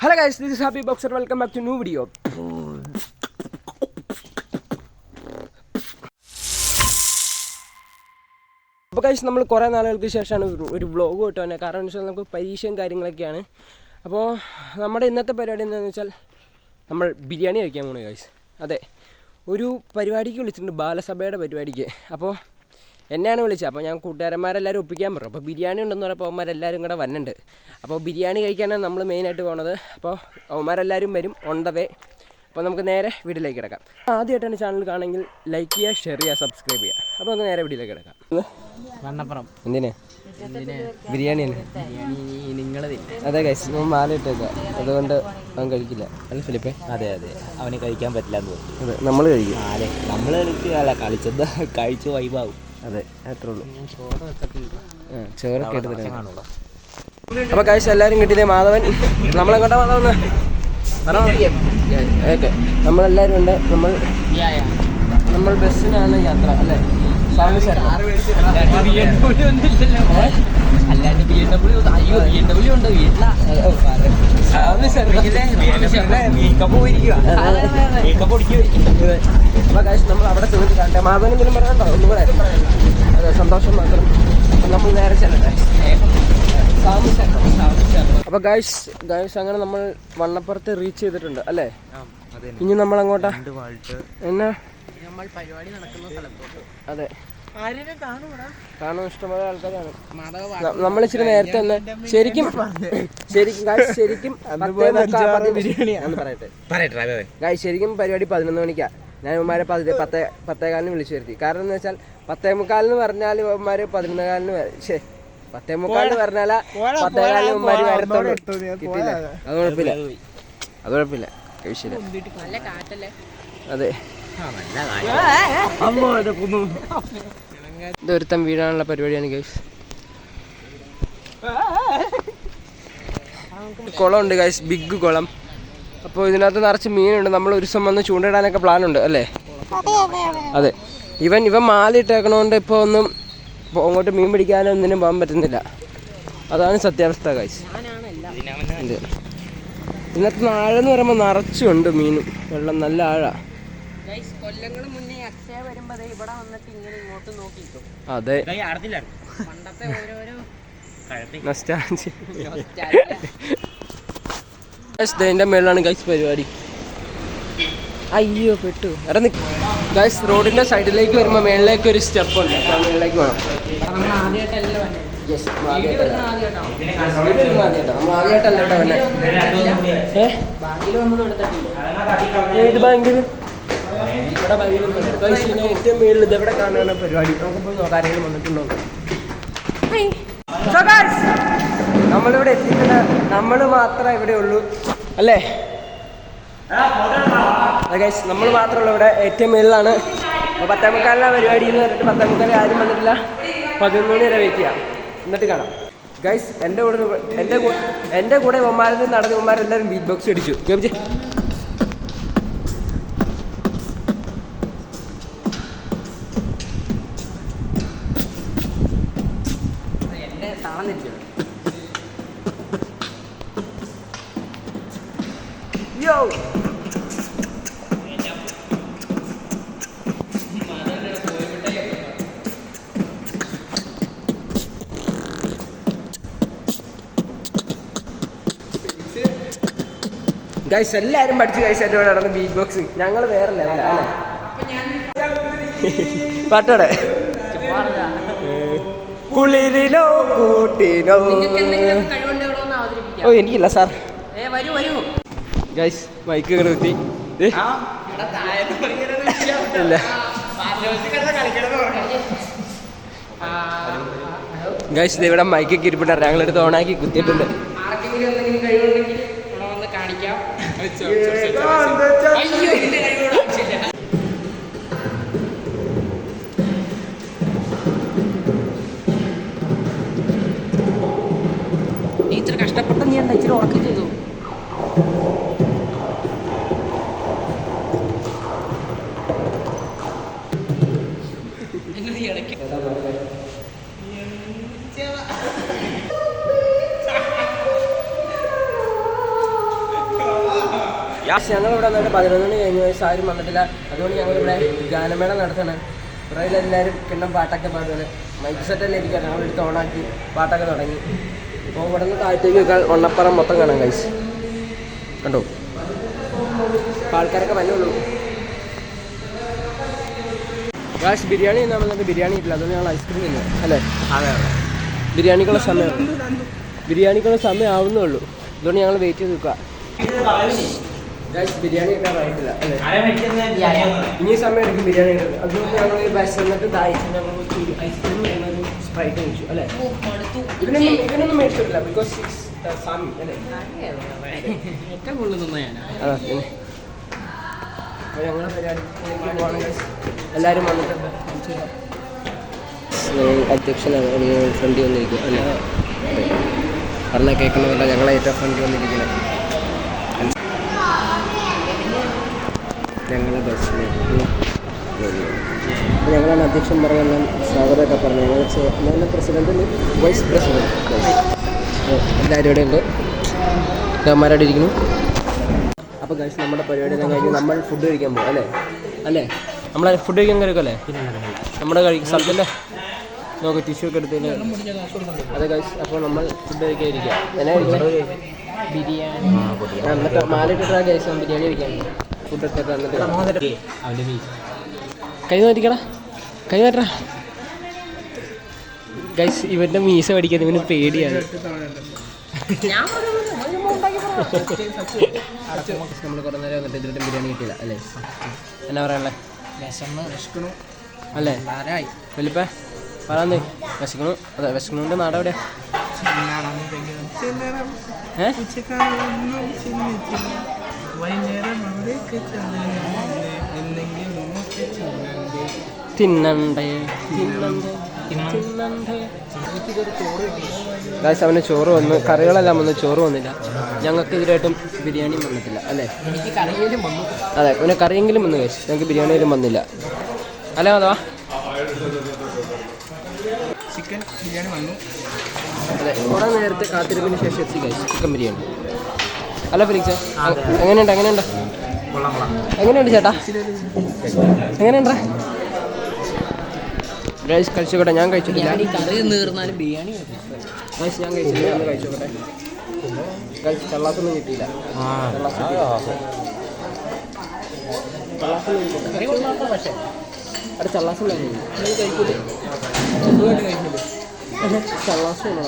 Hello guys, this is Happy Boxer. Welcome back to new video. അപ്പോൾ guys, നമ്മൾ കുറേ നാളുകൾക്ക് ശേഷമാണ് ഒരു വ്ളോഗ് കിട്ടുന്നത്. കാരണം എന്ന് വെച്ചാൽ നമുക്ക് പരീക്ഷയും കാര്യങ്ങളൊക്കെയാണ്. അപ്പോൾ നമ്മുടെ ഇന്നത്തെ പരിപാടി എന്താണെന്ന് വെച്ചാൽ നമ്മൾ ബിരിയാണി കഴിക്കാൻ പോകണം guys. അതെ, ഒരു പരിപാടിക്ക് വിളിച്ചിട്ടുണ്ട്, ബാലസഭയുടെ പരിപാടിക്ക്. അപ്പോൾ എന്നെയാണ് വിളിച്ചത്. അപ്പോൾ ഞാൻ കൂട്ടുകാരന്മാരെല്ലാവരും ഒപ്പിക്കാൻ പറഞ്ഞു. അപ്പോൾ ബിരിയാണി ഉണ്ടെന്ന് പറഞ്ഞപ്പോൾ അവന്മാരെല്ലാവരും കൂടെ വന്നിട്ടുണ്ട്. അപ്പോൾ ബിരിയാണി കഴിക്കാനാണ് നമ്മൾ മെയിനായിട്ട് പോകുന്നത്. അപ്പോൾ അവന്മാരെല്ലാവരും വരും ഓൺ ദ വേ. അപ്പോൾ നമുക്ക് നേരെ വീട്ടിലേക്ക് കിടക്കാം. ആദ്യമായിട്ടാണ് ചാനൽ കാണുമെങ്കിൽ ലൈക്ക് ചെയ്യുക, ഷെയർ ചെയ്യുക, സബ്സ്ക്രൈബ് ചെയ്യുക. അപ്പോൾ നമുക്ക് നേരെ വീട്ടിലേക്ക് കിടക്കാം. വണ്ണപ്പുറം എന്തിനാ ബിരിയാണി തന്നെ? അതെ ഗൈസ്, ഞാൻ മാലയിട്ടേക്ക, അതുകൊണ്ട് അവൻ കഴിക്കില്ല. അല്ല ഫിലിപ്പേ? അതെ അതെ, അവന് കഴിക്കാൻ പറ്റില്ല എന്ന് തോന്നുന്നു. അതെ, നമ്മൾ കഴിക്കും. അതെ, നമ്മൾ കളിക്കുകയല്ല, കളിച്ചത് കഴിച്ച് വൈബാവും. അതെ, അത്രേ ഉള്ളൂ. ചോറൊക്കെ എടുത്തിട്ട്. അപ്പോൾ ഗൈസ്, എല്ലാവരും കിട്ടിയതേ. മാധവൻ, നമ്മളെങ്ങോട്ടാ മാധവൻ? ഓക്കെ, നമ്മളെല്ലാവരും ഉണ്ട്. നമ്മൾ ബസ്സിനാണ് യാത്ര അല്ലേ? അല്ലാണ്ട് BMW ഉണ്ട് വീട്ടിലാ. അപ്പോൾ ഗൈസ്, നമ്മൾ അവിടെ ചെന്നിട്ട് കണ്ടേ. മാധവൻ എന്തെങ്കിലും പറയണ്ടോ? ഒന്നും കൂടെ. അതെ, സന്തോഷം മാത്രം. നമ്മൾ നേരെ ചെല്ലട്ടെ. അപ്പോൾ ഗൈസ് അങ്ങനെ നമ്മൾ വണ്ണപ്പുറത്ത് റീച്ച് ചെയ്തിട്ടുണ്ട് അല്ലേ? ഇനി നമ്മൾ അങ്ങോട്ടാ എന്നാ പരിപാടി നടക്കുന്ന സ്ഥലത്തോട്ട്. അതെ, കാണും, ഇഷ്ടംപോലെ ആൾക്കാരാണ്. നമ്മൾ ഇച്ചിരി നേരത്തെ തന്നെ ശരിക്കും ശരിക്കും പരിപാടി 11 മണിക്കാണ്. ഞാൻ ഇവന്മാരെ 10:15 വിളിച്ചു വരുത്തി. കാരണം എന്ന് വെച്ചാൽ 10:45 പറഞ്ഞാൽ ഇവന്മാര് 11:15 10:45 പറഞ്ഞാൽ 10:15 ഇവന്മാര് വരത്തുള്ളൂ. കിട്ടിയില്ല, അത് കുഴപ്പമില്ല കഴിച്ചില്ല. അതെ, ഇതൊരുത്തം വീഴാനുള്ള പരിപാടിയാണ് ഗൈസ്. കുളമുണ്ട് ഗൈസ്, ബിഗ് കുളം. അപ്പോൾ ഇതിനകത്ത് നിറച്ച് മീനുണ്ട്. നമ്മൾ ഒരു ദിവസം വന്ന് ചൂണ്ടിടാനൊക്കെ പ്ലാനുണ്ട് അല്ലേ? അതെ, ഇവൻ മാലിട്ടേക്കണോണ്ട് ഇപ്പോൾ ഒന്നും അങ്ങോട്ട് മീൻ പിടിക്കാനോ ഒന്നിനും പോകാൻ പറ്റുന്നില്ല. അതാണ് സത്യാവസ്ഥ ഗൈസ്. ഇതിനകത്ത് ആഴെന്ന് പറയുമ്പോൾ നിറച്ചുണ്ട് മീനും. വെള്ളം നല്ല ആഴ. കൊല്ലങ്ങൾ മുന്നേ അക്ഷയ വരുമ്പോ ഇവിടെ വന്നിട്ട് ഇങ്ങനെ ഇങ്ങോട്ട് നോക്കിക്കും. അതെ, പണ്ടത്തെ ഓരോരോ ഇതിന്റെ മേളിലാണ് ഗൈസ് പരിപാടി. അയ്യോ പെട്ടു. ഇറങ്ങി ഗൈസ്, റോഡിന്റെ സൈഡിലേക്ക് വരുമ്പോ മേളിലേക്ക് ഒരു സ്റ്റെപ്പ് ഉണ്ട്. മേളിലേക്ക് വേണം. നമ്മൾ ആദ്യമായിട്ടല്ല വന്നെ. ഏത് ബാങ്കിൽ? ഏറ്റവും മേളിൽ ഇതെവിടെ കാണുന്ന പരിപാടി. നമുക്കിപ്പോൾ നോക്കാം ആരെങ്കിലും വന്നിട്ടുണ്ടോ. നമ്മളിവിടെ എത്തിക്കുന്ന നമ്മൾ മാത്രമേ ഇവിടെ ഉള്ളൂ അല്ലേ? നമ്മൾ മാത്രമുള്ള ഇവിടെ ഏറ്റവും മേളിലാണ്. 10:45 പരിപാടി എന്ന് പറഞ്ഞിട്ട് 10:45 ആരും വന്നിട്ടില്ല. 11 മണി വരെ വെയിറ്റ് ചെയ്യാം, എന്നിട്ട് കാണാം ഗൈസ്. എൻ്റെ കൂടെ ഇവന്മാരിൽ നടന്ന ഇവന്മാരെല്ലാവരും ബീറ്റ് ബോക്സ് അടിച്ചു. Yo! ഗൈസ്, എല്ലാവരും പഠിച്ചു ഗൈസ്. എൻ്റെ കൂടെ നടന്ന് ബീറ്റ് ബോക്സിങ്. ഞങ്ങൾ വേറെ ലെവല അല്ലേ? പാട്ടോടെ കുളിരിലോ കൂട്ടിനോ. ഓ, എനിക്കില്ല സാർ. ഗൈസ്, മൈക്ക് ഇങ്ങനെ കുത്തി ഇല്ല. ഗൈസ്, ഇവിടെ മൈക്കൊക്കെ ഇരിപ്പുണ്ടായിരുന്നു. ഞങ്ങളെടുത്ത് ഓണാക്കി കുത്തിയിട്ടുണ്ട്. ഇത്ര കഷ്ടപ്പെട്ട നീ എന്താ ഇച്ചിരി ഉറക്കം ചെയ്തു? ഇടയ്ക്ക് ഞങ്ങളിവിടെ വന്നിട്ട് 11 മണി കഴിഞ്ഞ വയസ്സ് ആരും വന്നിട്ടില്ല. അതുകൊണ്ട് ഞങ്ങളിവിടെ ഗാനമേള നടത്തണം. പുറകിൽ എല്ലാവരും കിണ്ണം പാട്ടൊക്കെ പാടുന്നത്. മൈക്ക് സെറ്റെല്ലാം ഇരിക്കുക. ഞങ്ങളെടുത്ത് ഓണാക്കി പാട്ടൊക്കെ തുടങ്ങി. അപ്പോൾ ഇവിടെ നിന്ന് താഴത്തേക്ക് വണ്ണപ്പുറം മൊത്തം കാണാം ഗൈസ്. കണ്ടോ, ആൾക്കാരൊക്കെ വന്നുള്ളൂ. ഗൈസ് ബിരിയാണി എന്നാ വന്നിട്ട് ബിരിയാണി ഇല്ല. അതുകൊണ്ട് ഞങ്ങൾ ഐസ്ക്രീം തിന്നു അല്ലേ? ബിരിയാണിക്കുള്ള സമയം ആവുന്നേ ഉള്ളൂ. അതുകൊണ്ട് ഞങ്ങൾ വെയിറ്റ് ചെയ്ത് നിൽക്കുക. ബിരിയാണി ഒക്കെ ആയിട്ടില്ല അല്ലേ? ഇനി സമയം എടുക്കും ബിരിയാണി. അതുകൊണ്ട് ഞങ്ങൾ വിശന്നിട്ട് ഐസ്ക്രീം സ്പ്രൈറ്റ് കഴിച്ചു അല്ലേ? ഇതിനൊന്നും മേടിച്ചിട്ടില്ല. ബിക്കോസ് സാമി അല്ലേ? ഏറ്റവും കൂടുതൽ ഞാൻ അതാ പിന്നെ. അപ്പോൾ ഞങ്ങളുടെ പരിപാടി പോകണമെങ്കിൽ എല്ലാവരും വന്നിട്ടുണ്ട്. അധ്യക്ഷനാണ് ഫ്രണ്ടിൽ വന്നിരിക്കും അല്ലേ? പറഞ്ഞാൽ കേൾക്കണമെന്നില്ല. ഞങ്ങളെ ഏറ്റവും ഫ്രണ്ടിൽ വന്നിരിക്കുന്നത് ഞങ്ങളെ ബസ്സിൽ. അപ്പോൾ ഞങ്ങളാണ് അധ്യക്ഷൻ പറഞ്ഞെല്ലാം സ്വാഗതമൊക്കെ പറഞ്ഞു. ഞങ്ങൾ പ്രസിഡൻറ്റ്, വൈസ് പ്രസിഡൻറ്റ് എല്ലാവരും ഇവിടെ ഉണ്ട്. അവന്മാരോടെ ഇരിക്കുന്നു. അപ്പോൾ ഗൈസ് നമ്മുടെ പരിപാടി എല്ലാം കഴിഞ്ഞ് നമ്മൾ ഫുഡ് കഴിക്കാൻ പോകും അല്ലേ? നമ്മളെ ഫുഡ് കഴിക്കാൻ കയറിക്കല്ലേ? നമ്മുടെ സ്ഥലത്തിൻ്റെ നോക്ക് ടിഷ്യൂ ഒക്കെ എടുത്തില്ല. അതെ ഗൈസ്, അപ്പോൾ നമ്മൾ ഫുഡ് കഴിക്കാൻ ഇരിക്കുക. എന്നാ ബിരിയാണി എന്നിട്ട് മാലിട്ടിട്ടാ ഗൈസ് ബിരിയാണി കഴിക്കാൻ ഫുഡ് എടുത്തിട്ട് വന്നിട്ട് കൈ മാറ്റാ ഗൈസ്. ഇവൻ്റെ മീശ പഠിക്കാൻ ഇവന് പേടിയാണ്. നമ്മൾ കുറേ നേരം വന്നിട്ട് ഇതിട്ട് ബിരിയാണി കിട്ടിയില്ല അല്ലേ? എന്നാ പറയാനുള്ളത്? അല്ലേ വലിപ്പ പറയാന്നേ? വിശക്കണു. അതെ, വിശക്കണുണ്ട്. നാട് എവിടെയാ? തിന്നണ്ടേ. ഗൈസ് അവന് ചോറ് വന്നു, കറികളെല്ലാം വന്നു, ചോറ് വന്നില്ല. ഞങ്ങൾക്ക് ഇതിലായിട്ടും ബിരിയാണിയും വന്നിട്ടില്ല അല്ലേ? അതെ, അവന് കറിയെങ്കിലും വന്നു ഗൈസ്. ഞങ്ങൾക്ക് ബിരിയാണിയിലും വന്നില്ല അല്ലേ? അതാ ചിക്കൻ ബിരിയാണി വന്നു. അതെ, കുറേ നേരത്തെ കാത്തിരിപ്പിന് ശേഷം എത്തി ഗൈസ് ചിക്കൻ ബിരിയാണി. അല്ല ഫിലിക്സ്, എങ്ങനെയുണ്ട് ചേട്ടാ? എങ്ങനെയുണ്ടാ ഗൈസ്? കഴിച്ചോട്ടെ. ഞാൻ കഴിച്ചിട്ടില്ല ഗൈസ്. ഞാൻ കഴിച്ചിട്ടില്ല. ഒന്ന് കഴിച്ചോട്ടെ ഗൈസ്. ചള്ളാത്തൊന്നും കിട്ടിയില്ല. അവിടെ ചള്ളാസം കഴിക്കൂലേ? ചള്ളാസം വേണോ?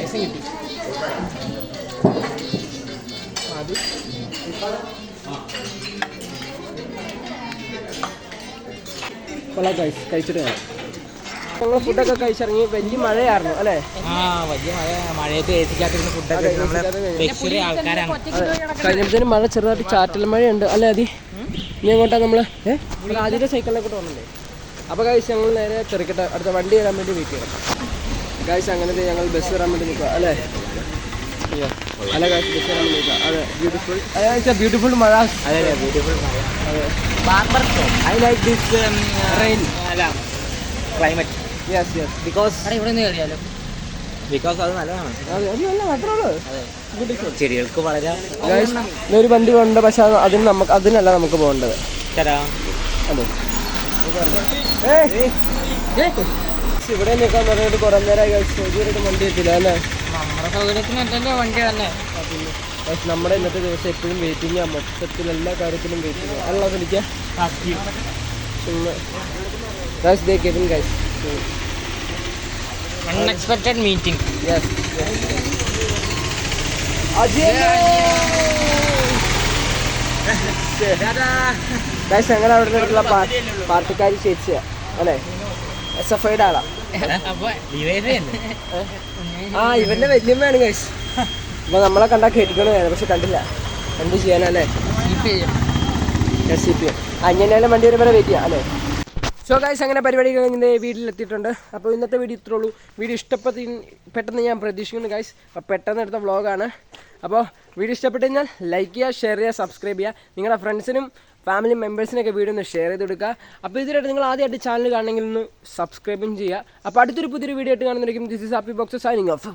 ഐസം കിട്ടി. അത് കൊള്ളാം ഗൈസ്. കഴിച്ചിട്ട് വേണം. ഞങ്ങൾ ഫുഡൊക്കെ കഴിച്ചിറങ്ങി. വലിയ മഴയായിരുന്നു അല്ലേ? വലിയ മഴയത്ത് ഏൽപ്പിക്കാത്തിരുന്ന ഫുഡൊക്കെ കഴിഞ്ഞപ്പോഴത്തേനും മഴ ചെറുതായിട്ട് ചാറ്റൽ മഴയുണ്ട് അല്ലേ? അതി ഇനി അങ്ങോട്ടാ നമ്മൾ ആദ്യത്തെ സൈക്കിളിലേക്ക് തോന്നണ്ടേ? അപ്പോൾ ഗൈസ് ഞങ്ങൾ നേരെ ചെറുക്കട്ടെ അടുത്ത വണ്ടി വരാൻ വേണ്ടി വെയിറ്റ് ചെയ്യണം ഗൈസ്. അങ്ങനത്തെ ഞങ്ങൾ ബസ് വരാൻ വേണ്ടി നിൽക്കുക അല്ലേ? അല്ല ഗൈസ്, ബസ് വരാൻ വേണ്ടി നിൽക്കുക. അതെ, ബ്യൂട്ടിഫുൾ. ബ്യൂട്ടിഫുൾ മഴ. അതെ ബ്യൂട്ടിഫുൾ മഴ. അതെ, I like this rain climate. Yes because ഇവിടെ നിന്ന് കയറിയാലോ? ബിക്കോസ് അത് നല്ലതാണ്. ചെടികൾക്ക് വളരെ ഒരു വണ്ടി ഉണ്ട്, പക്ഷെ അതിനല്ല നമുക്ക് പോകേണ്ടത്. അതെ, ഇവിടെ നിൽക്കാൻ പറഞ്ഞിട്ട് കുറെ നേരമായി കഴിച്ചു. ഇതുവരെയായിട്ട് വണ്ടി എത്തില്ല അല്ലേ? നമ്മുടെ സൗകര്യത്തിനല്ലേ വണ്ടി തന്നെ. നമ്മുടെ ഇന്നത്തെ ദിവസം എപ്പോഴും വെയിറ്റിംഗ്. മൊത്തത്തിൽ എല്ലാ കാര്യത്തിലും വെയിറ്റിംഗ് അല്ല വിളിക്കാം. Unexpected meeting. ഞങ്ങളുടെ അവിടെ നിന്നുള്ള പാർട്ടിക്കാരി ചേച്ചിയാ അല്ലേ? SFIയുടെ ആളാ. ഇവന്റെ വല്യമ്മയാണ് ഗൈസ്. അപ്പൊ നമ്മളെ കണ്ടാൽ കേട്ടിക്കണമായിരുന്നു, പക്ഷെ കണ്ടില്ല. എന്ത് ചെയ്യാനല്ലേ? CPM അഞ്ഞാലും വണ്ടി വരുമ്പോൾ വെയിറ്റ് ചെയ്യാം അല്ലേ? സോ ഗൈസ്, അങ്ങനെ പരിപാടി കഴിഞ്ഞ് വീട്ടിലെത്തിയിട്ടുണ്ട്. അപ്പോൾ ഇന്നത്തെ വീഡിയോ ഇത്രേ ഉള്ളൂ. വീഡിയോ പെട്ടെന്ന് ഞാൻ പ്രതീക്ഷിക്കുന്നു ഗൈസ്. അപ്പോൾ പെട്ടെന്ന് എടുത്ത വ്ളോഗാണ്. അപ്പോൾ വീഡിയോ ഇഷ്ടപ്പെട്ട് കഴിഞ്ഞാൽ ലൈക്ക് ചെയ്യുക, ഷെയർ ചെയ്യുക, സബ്സ്ക്രൈബ് ചെയ്യുക. നിങ്ങളുടെ ഫ്രണ്ട്സിനും ഫാമിലി മെമ്പേഴ്സിനൊക്കെ വീഡിയോ ഒന്ന് ഷെയർ ചെയ്ത് കൊടുക്കുക. അപ്പോൾ ഇതിലായിട്ട് നിങ്ങൾ ആദ്യമായിട്ട് ചാനൽ കാണണമെങ്കിൽ ഒന്ന് സബ്സ്ക്രൈബും ചെയ്യുക. അപ്പോൾ അടുത്തൊരു പുതിയൊരു വീഡിയോ ആയിട്ട് കാണുന്നതായിരിക്കും. This is Happy Box signing of.